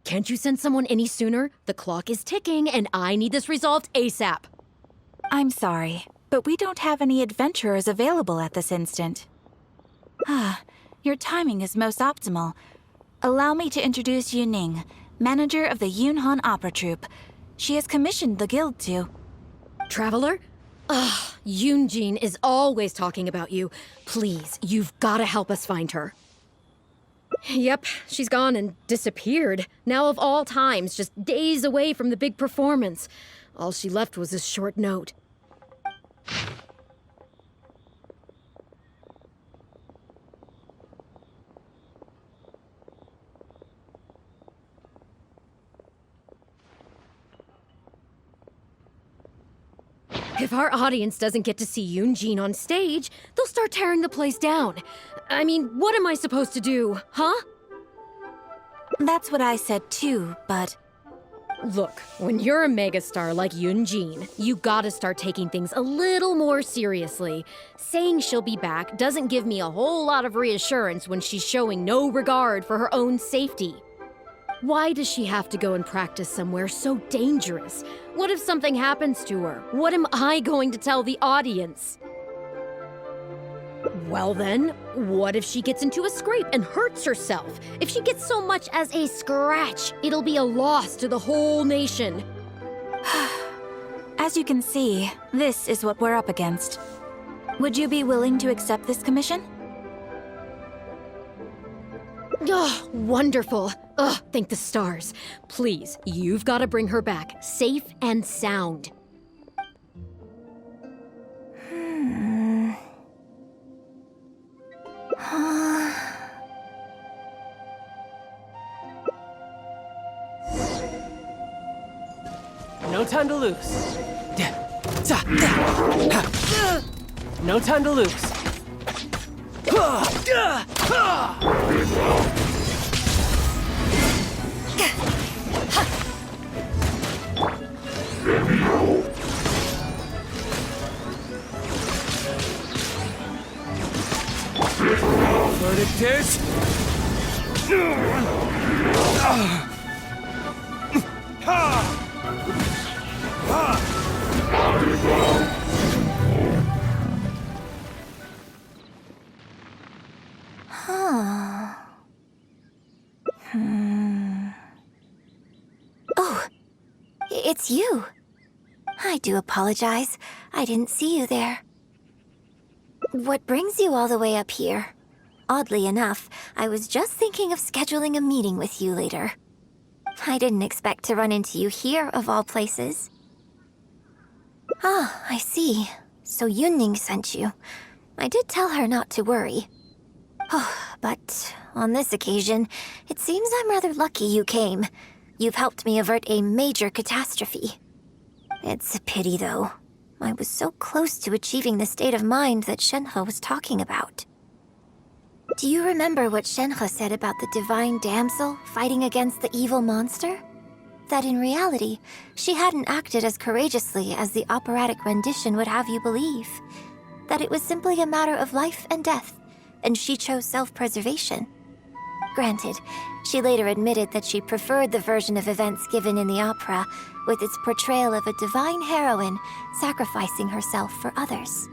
Can't you send someone any sooner? The clock is ticking, and I need this resolved ASAP. I'm sorry, but we don't have any adventurers available at this instant. Your timing is most optimal. Allow me to introduce Yu Ning, manager of the Yunhan Opera Troupe. She has commissioned the guild to... Traveler? Ugh, Yu Jin is always talking about you. Please, you've gotta help us find her. Yep, she's gone and disappeared. Now of all times, just days away from the big performance. All she left was a short note. If our audience doesn't get to see Yu Jin on stage, they'll start tearing the place down. I mean, what am I supposed to do, huh? That's what I said too, but... Look, when you're a megastar like Yu Jin, you gotta start taking things a little more seriously. Saying she'll be back doesn't give me a whole lot of reassurance when she's showing no regard for her own safety. Why does she have to go and practice somewhere so dangerous? What if something happens to her? What am I going to tell the audience? Well then, what if she gets into a scrape and hurts herself? If she gets so much as a scratch, it'll be a loss to the whole nation. As you can see, this is what we're up against. Would you be willing to accept this commission? Oh, wonderful. Ugh, thank the stars. Please, you've got to bring her back, safe and sound. No time to lose. No time to lose. Verdict is... Oh, it's you. I do apologize. I didn't see you there. What brings you all the way up here? Oddly enough, I was just thinking of scheduling a meeting with you later. I didn't expect to run into you here, of all places. Ah, I see. So Yunning sent you. I did tell her not to worry. Oh, but on this occasion, it seems I'm rather lucky you came. You've helped me avert a major catastrophe. It's a pity, though. I was so close to achieving the state of mind that Shenhe was talking about. Do you remember what Shenhe said about the divine damsel fighting against the evil monster? That in reality, she hadn't acted as courageously as the operatic rendition would have you believe. That it was simply a matter of life and death, and she chose self-preservation. Granted, she later admitted that she preferred the version of events given in the opera, with its portrayal of a divine heroine sacrificing herself for others.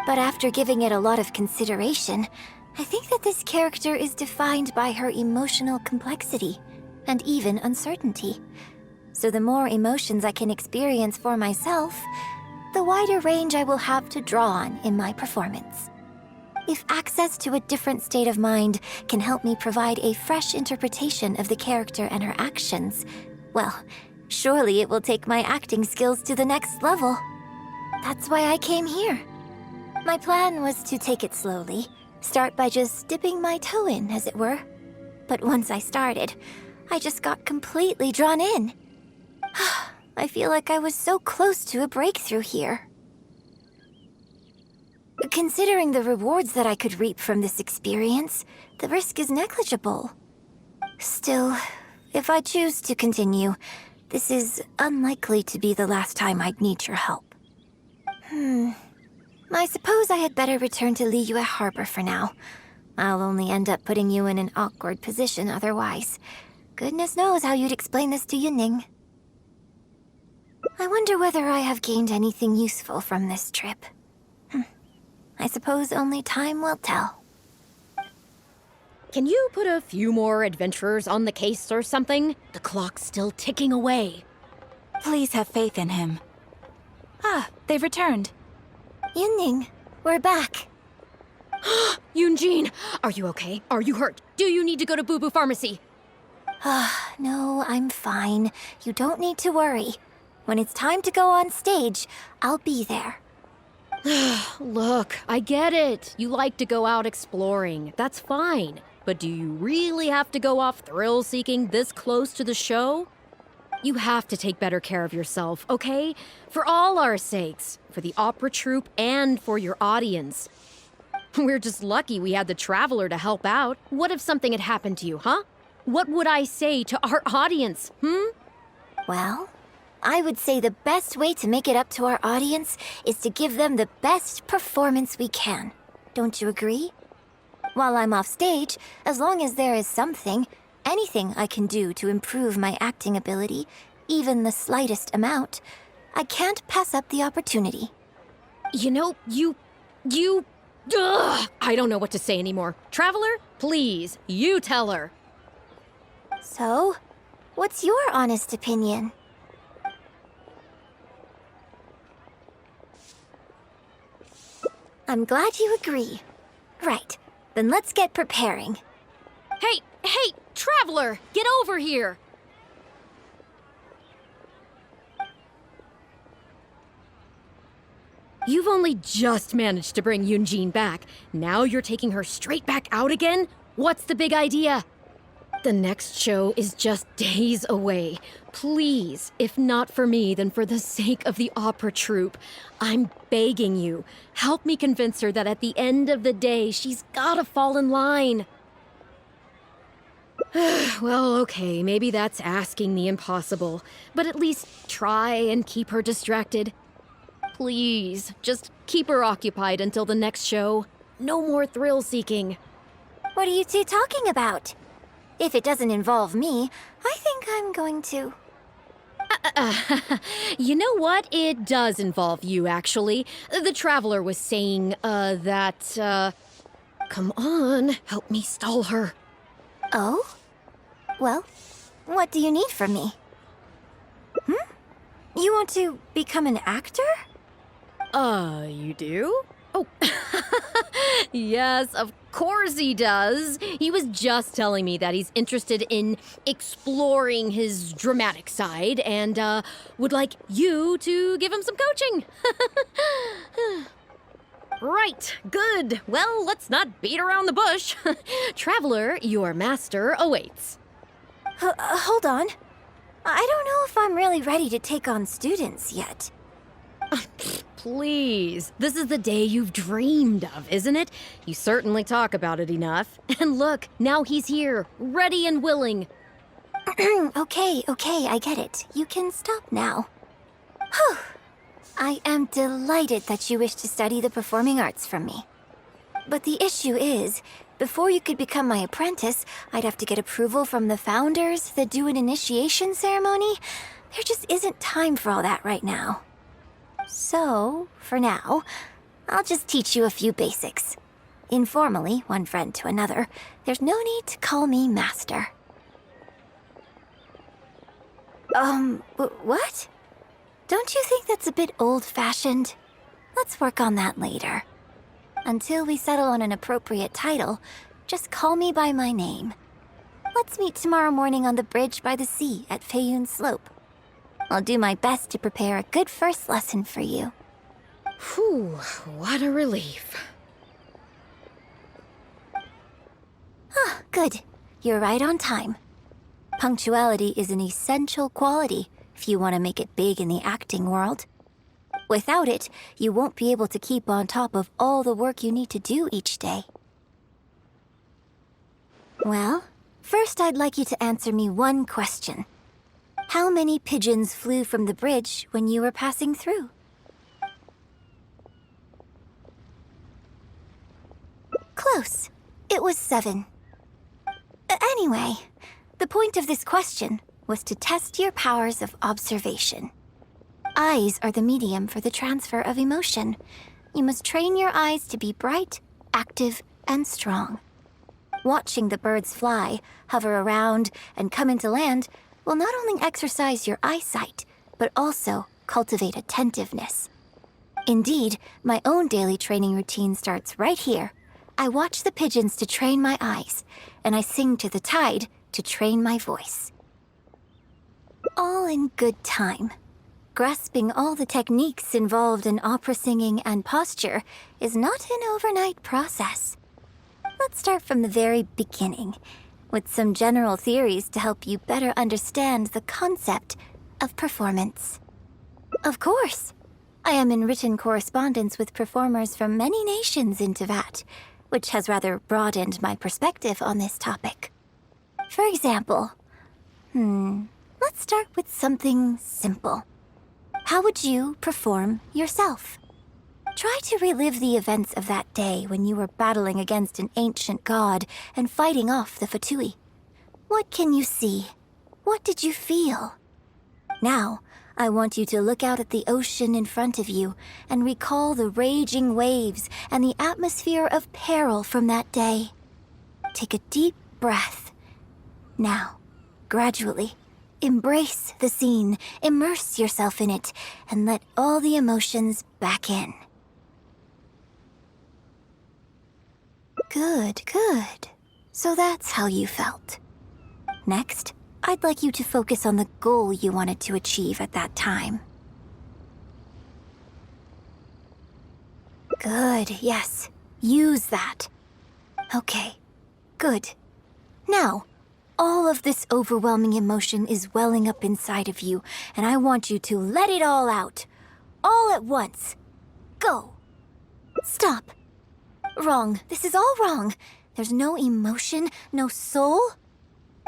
But after giving it a lot of consideration, I think that this character is defined by her emotional complexity, and even uncertainty. So the more emotions I can experience for myself, the wider range I will have to draw on in my performance. If access to a different state of mind can help me provide a fresh interpretation of the character and her actions, well, surely it will take my acting skills to the next level. That's why I came here. My plan was to take it slowly, start by just dipping my toe in, as it were. But once I started, I just got completely drawn in. I feel like I was so close to a breakthrough here. Considering the rewards that I could reap from this experience, the risk is negligible. Still, if I choose to continue, this is unlikely to be the last time I'd need your help. I suppose I had better return to Liyue Harbor for now. I'll only end up putting you in an awkward position otherwise. Goodness knows how you'd explain this to Yunning. I wonder whether I have gained anything useful from this trip. I suppose only time will tell. Can you put a few more adventurers on the case or something? The clock's still ticking away. Please have faith in him. Ah, they've returned. Yunning, we're back. Yu Jin, are you okay? Are you hurt? Do you need to go to Boo Boo Pharmacy? No, I'm fine. You don't need to worry. When it's time to go on stage, I'll be there. Look, I get it. You like to go out exploring. That's fine. But do you really have to go off thrill-seeking this close to the show? You have to take better care of yourself, okay? For all our sakes. For the opera troupe and for your audience. We're just lucky we had the Traveler to help out. What if something had happened to you, huh? What would I say to our audience, Well, I would say the best way to make it up to our audience is to give them the best performance we can. Don't you agree? While I'm off stage, as long as there is something, anything I can do to improve my acting ability, even the slightest amount, I can't pass up the opportunity. You know, Ugh, I don't know what to say anymore. Traveler, please, you tell her. So, what's your honest opinion? I'm glad you agree. Right, then let's get preparing. Hey, Traveler, get over here. You've only just managed to bring Yu Jin back. Now you're taking her straight back out again? What's the big idea? The next show is just days away. Please, if not for me, then for the sake of the opera troupe, I'm begging you, help me convince her that at the end of the day, she's gotta fall in line. Well, okay, maybe that's asking the impossible, but at least try and keep her distracted. Please, just keep her occupied until the next show. No more thrill-seeking. What are you two talking about? If it doesn't involve me, I think I'm going to... You know what? It does involve you, actually. The Traveler was saying, Come on, help me stall her. Oh? Well, what do you need from me? You want to become an actor? You do? Oh, yes, of course he does. He was just telling me that he's interested in exploring his dramatic side and, would like you to give him some coaching. Right, good. Well, let's not beat around the bush. Traveler, your master awaits. Hold on. I don't know if I'm really ready to take on students yet. Please, this is the day you've dreamed of, isn't it? You certainly talk about it enough. And look, now he's here, ready and willing. Okay, I get it. You can stop now. Whew. I am delighted that you wish to study the performing arts from me. But the issue is, before you could become my apprentice, I'd have to get approval from the founders that do an initiation ceremony. There just isn't time for all that right now. So, for now, I'll just teach you a few basics. Informally, one friend to another, there's no need to call me master. What? Don't you think that's a bit old-fashioned? Let's work on that later. Until we settle on an appropriate title, just call me by my name. Let's meet tomorrow morning on the bridge by the sea at Feiyun Slope. I'll do my best to prepare a good first lesson for you. Whew, what a relief. Good. You're right on time. Punctuality is an essential quality if you want to make it big in the acting world. Without it, you won't be able to keep on top of all the work you need to do each day. Well, first I'd like you to answer me one question. How many pigeons flew from the bridge when you were passing through? Close. It was 7. Anyway, The point of this question was to test your powers of observation. Eyes are the medium for the transfer of emotion. You must train your eyes to be bright, active, and strong. Watching the birds fly, hover around, and come into land will not only exercise your eyesight, but also cultivate attentiveness. Indeed, my own daily training routine starts right here. I watch the pigeons to train my eyes, and I sing to the tide to train my voice. All in good time. Grasping all the techniques involved in opera singing and posture is not an overnight process. Let's start from the very beginning, with some general theories to help you better understand the concept of performance. Of course, I am in written correspondence with performers from many nations in Teyvat, which has rather broadened my perspective on this topic. For example, let's start with something simple. How would you perform yourself? Try to relive the events of that day when you were battling against an ancient god and fighting off the Fatui. What can you see? What did you feel? Now, I want you to look out at the ocean in front of you and recall the raging waves and the atmosphere of peril from that day. Take a deep breath. Now, gradually, embrace the scene, immerse yourself in it, and let all the emotions back in. Good, good. So that's how you felt. Next, I'd like you to focus on the goal you wanted to achieve at that time. Good, yes. Use that. Okay, good. Now, all of this overwhelming emotion is welling up inside of you, and I want you to let it all out. All at once. Go. Stop. Wrong. This is all wrong. There's no emotion, no soul.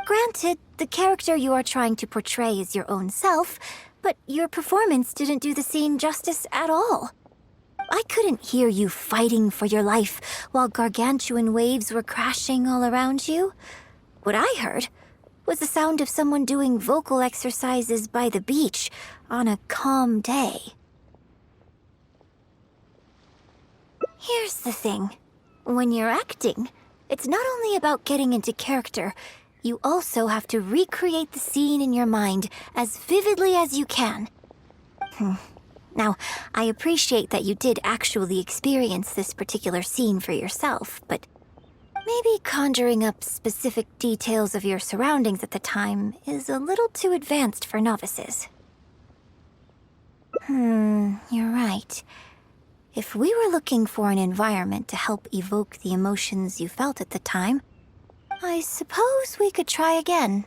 Granted, the character you are trying to portray is your own self, but your performance didn't do the scene justice at all. I couldn't hear you fighting for your life while gargantuan waves were crashing all around you. What I heard was the sound of someone doing vocal exercises by the beach on a calm day. Here's the thing. When you're acting, it's not only about getting into character, you also have to recreate the scene in your mind as vividly as you can. Now, I appreciate that you did actually experience this particular scene for yourself, but maybe conjuring up specific details of your surroundings at the time is a little too advanced for novices. You're right. If we were looking for an environment to help evoke the emotions you felt at the time, I suppose we could try again.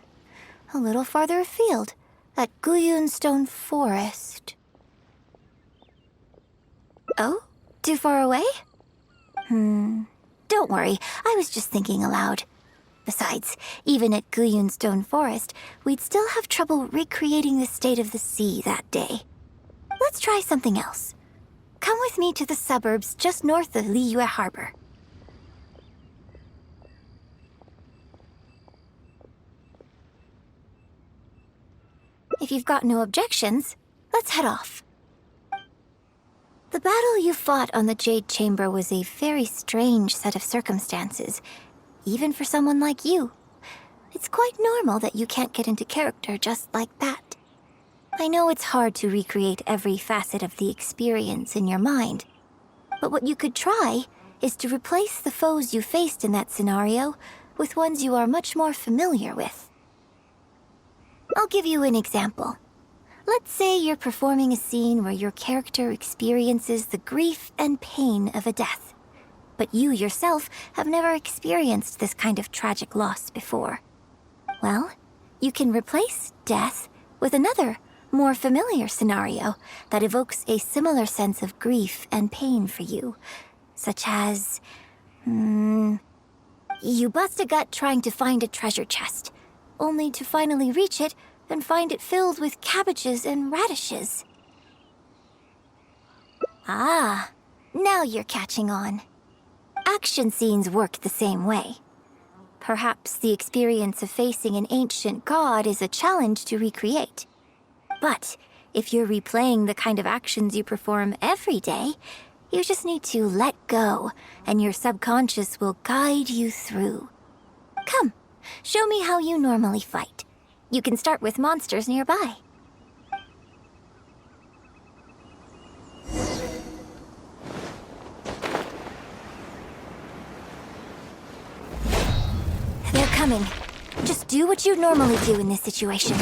A little farther afield, at Guyun Stone Forest. Oh? Too far away? Don't worry, I was just thinking aloud. Besides, even at Guyun Stone Forest, we'd still have trouble recreating the state of the sea that day. Let's try something else. Come with me to the suburbs just north of Liyue Harbor. If you've got no objections, let's head off. The battle you fought on the Jade Chamber was a very strange set of circumstances, even for someone like you. It's quite normal that you can't get into character just like that. I know it's hard to recreate every facet of the experience in your mind, but what you could try is to replace the foes you faced in that scenario with ones you are much more familiar with. I'll give you an example. Let's say you're performing a scene where your character experiences the grief and pain of a death, but you yourself have never experienced this kind of tragic loss before. Well, you can replace death with another, more familiar scenario that evokes a similar sense of grief and pain for you, such as, you bust a gut trying to find a treasure chest, only to finally reach it and find it filled with cabbages and radishes. Ah, now you're catching on. Action scenes work the same way. Perhaps the experience of facing an ancient god is a challenge to recreate. But if you're replaying the kind of actions you perform every day, you just need to let go, and your subconscious will guide you through. Come, show me how you normally fight. You can start with monsters nearby. They're coming. Just do what you normally do in this situation.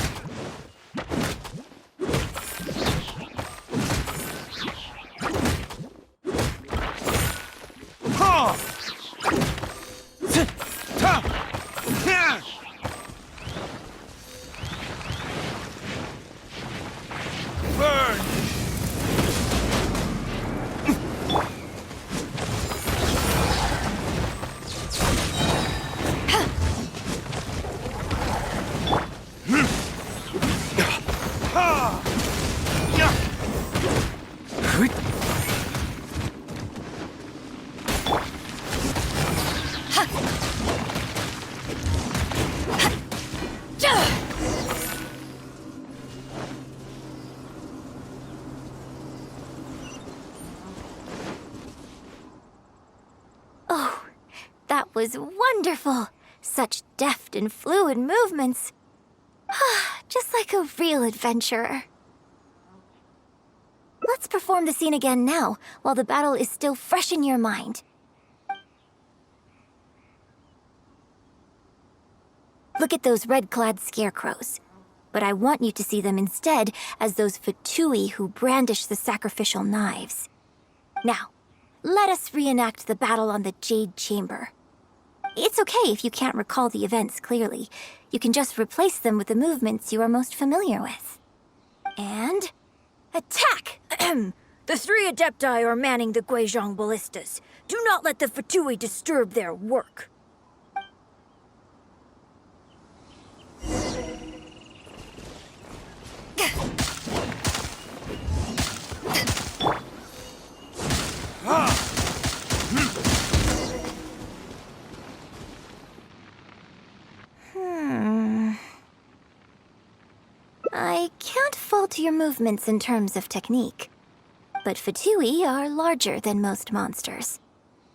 Oh, that was wonderful! Such deft and fluid movements. Just like a real adventurer. Let's perform the scene again now, while the battle is still fresh in your mind. Look at those red-clad scarecrows. But I want you to see them instead as those Fatui who brandish the sacrificial knives. Now, let us reenact the battle on the Jade Chamber. It's okay if you can't recall the events clearly. You can just replace them with the movements you are most familiar with. And... attack! The 3 Adepti are manning the Guizhong ballistas. Do not let the Fatui disturb their work. I can't fault your movements in terms of technique. But Fatui are larger than most monsters.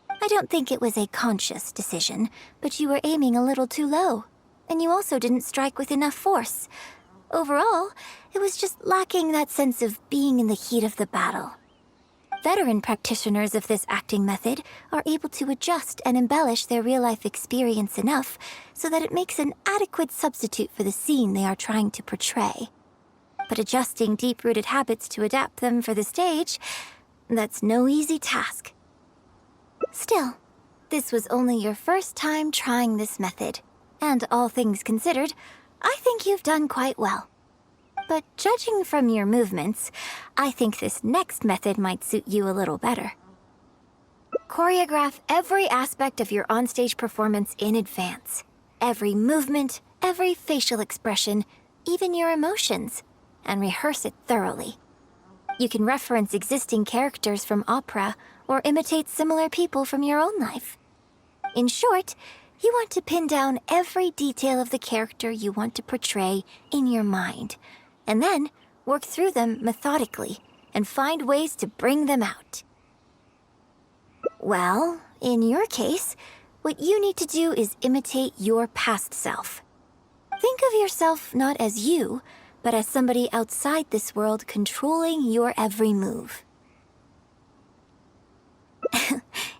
I don't think it was a conscious decision, but you were aiming a little too low. And you also didn't strike with enough force. Overall, it was just lacking that sense of being in the heat of the battle. Veteran practitioners of this acting method are able to adjust and embellish their real-life experience enough so that it makes an adequate substitute for the scene they are trying to portray. But adjusting deep-rooted habits to adapt them for the stage, that's no easy task. Still, this was only your first time trying this method, and all things considered, I think you've done quite well. But judging from your movements, I think this next method might suit you a little better. Choreograph every aspect of your onstage performance in advance. Every movement, every facial expression, even your emotions, and rehearse it thoroughly. You can reference existing characters from opera or imitate similar people from your own life. In short, you want to pin down every detail of the character you want to portray in your mind, and then work through them methodically and find ways to bring them out. Well, in your case, what you need to do is imitate your past self. Think of yourself not as you, but as somebody outside this world controlling your every move.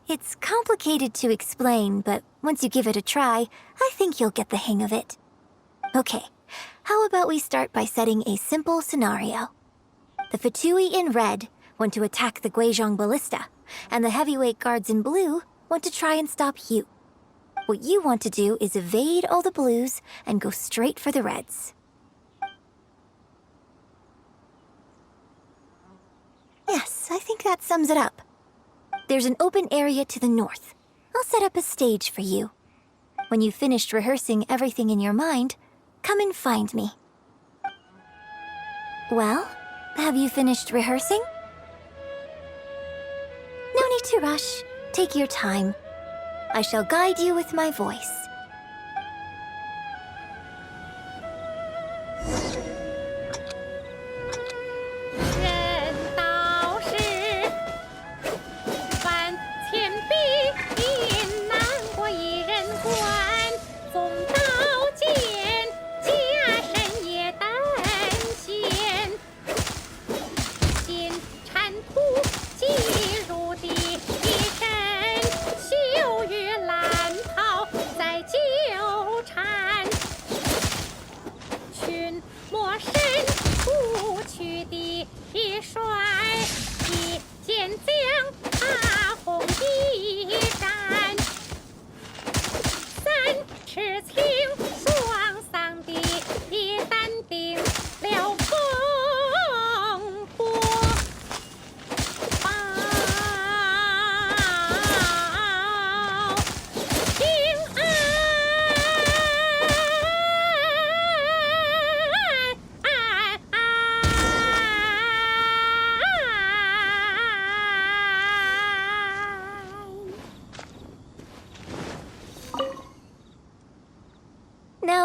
It's complicated to explain, but once you give it a try, I think you'll get the hang of it. Okay, how about we start by setting a simple scenario? The Fatui in red want to attack the Guizhong ballista, and the heavyweight guards in blue want to try and stop you. What you want to do is evade all the blues and go straight for the reds. Yes, I think that sums it up. There's an open area to the north. I'll set up a stage for you. When you've finished rehearsing everything in your mind, come and find me. Well, have you finished rehearsing? No need to rush. Take your time. I shall guide you with my voice.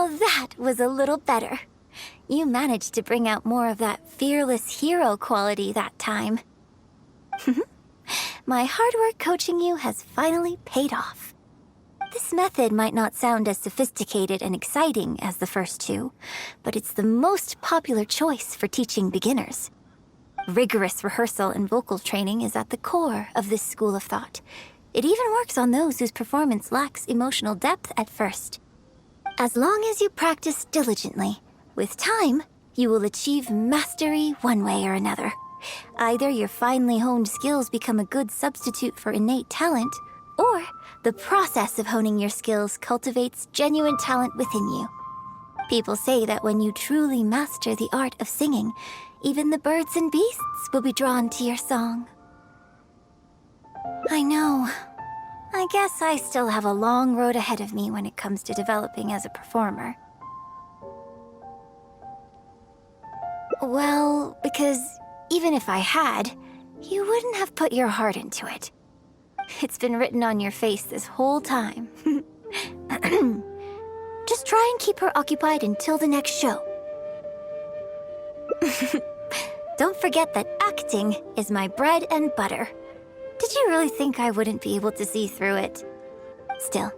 Now that was a little better. You managed to bring out more of that fearless hero quality that time. My hard work coaching you has finally paid off. This method might not sound as sophisticated and exciting as the first two, but it's the most popular choice for teaching beginners. Rigorous rehearsal and vocal training is at the core of this school of thought. It even works on those whose performance lacks emotional depth at first. As long as you practice diligently, with time, you will achieve mastery one way or another. Either your finely honed skills become a good substitute for innate talent, or the process of honing your skills cultivates genuine talent within you. People say that when you truly master the art of singing, even the birds and beasts will be drawn to your song. I know. I guess I still have a long road ahead of me when it comes to developing as a performer. Well, because even if I had, you wouldn't have put your heart into it. It's been written on your face this whole time. Just try and keep her occupied until the next show. Don't forget that acting is my bread and butter. Did you really think I wouldn't be able to see through it? Still,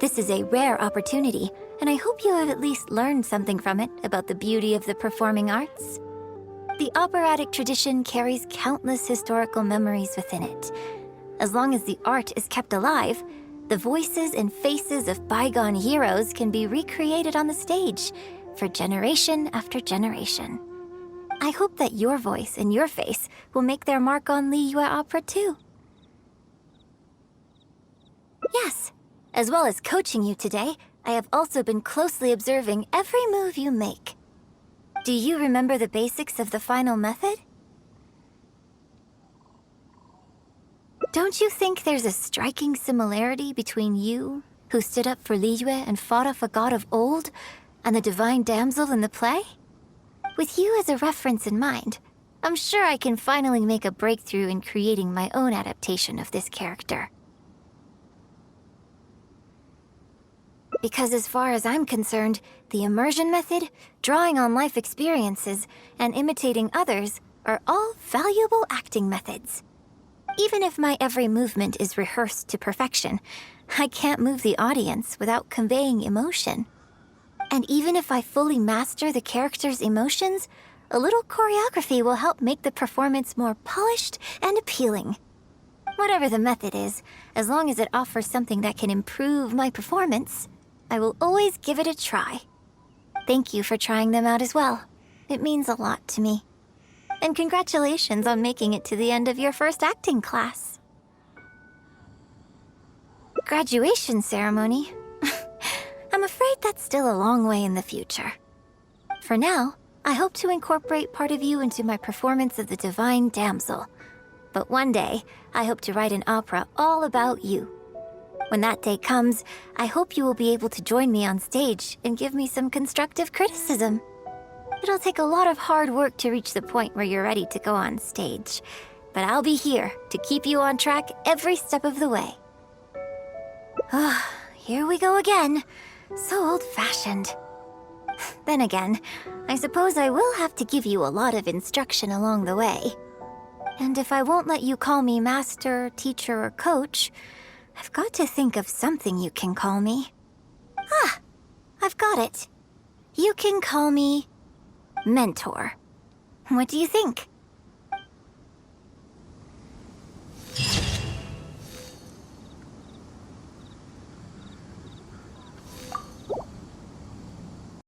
this is a rare opportunity, and I hope you have at least learned something from it about the beauty of the performing arts. The operatic tradition carries countless historical memories within it. As long as the art is kept alive, the voices and faces of bygone heroes can be recreated on the stage for generation after generation. I hope that your voice and your face will make their mark on Liyue opera too. Yes, as well as coaching you today, I have also been closely observing every move you make. Do you remember the basics of the final method? Don't you think there's a striking similarity between you, who stood up for Liyue and fought off a god of old, and the divine damsel in the play? With you as a reference in mind, I'm sure I can finally make a breakthrough in creating my own adaptation of this character. Because as far as I'm concerned, the immersion method, drawing on life experiences, and imitating others are all valuable acting methods. Even if my every movement is rehearsed to perfection, I can't move the audience without conveying emotion. And even if I fully master the character's emotions, a little choreography will help make the performance more polished and appealing. Whatever the method is, as long as it offers something that can improve my performance, I will always give it a try. Thank you for trying them out as well. It means a lot to me. And congratulations on making it to the end of your first acting class. Graduation ceremony? I'm afraid that's still a long way in the future. For now, I hope to incorporate part of you into my performance of the Divine Damsel. But one day, I hope to write an opera all about you. When that day comes, I hope you will be able to join me on stage and give me some constructive criticism. It'll take a lot of hard work to reach the point where you're ready to go on stage, but I'll be here to keep you on track every step of the way. Ah, here we go again. So old-fashioned. Then again, I suppose I will have to give you a lot of instruction along the way. And if I won't let you call me master, teacher, or coach, I've got to think of something you can call me. Ah, I've got it. You can call me mentor. What do you think?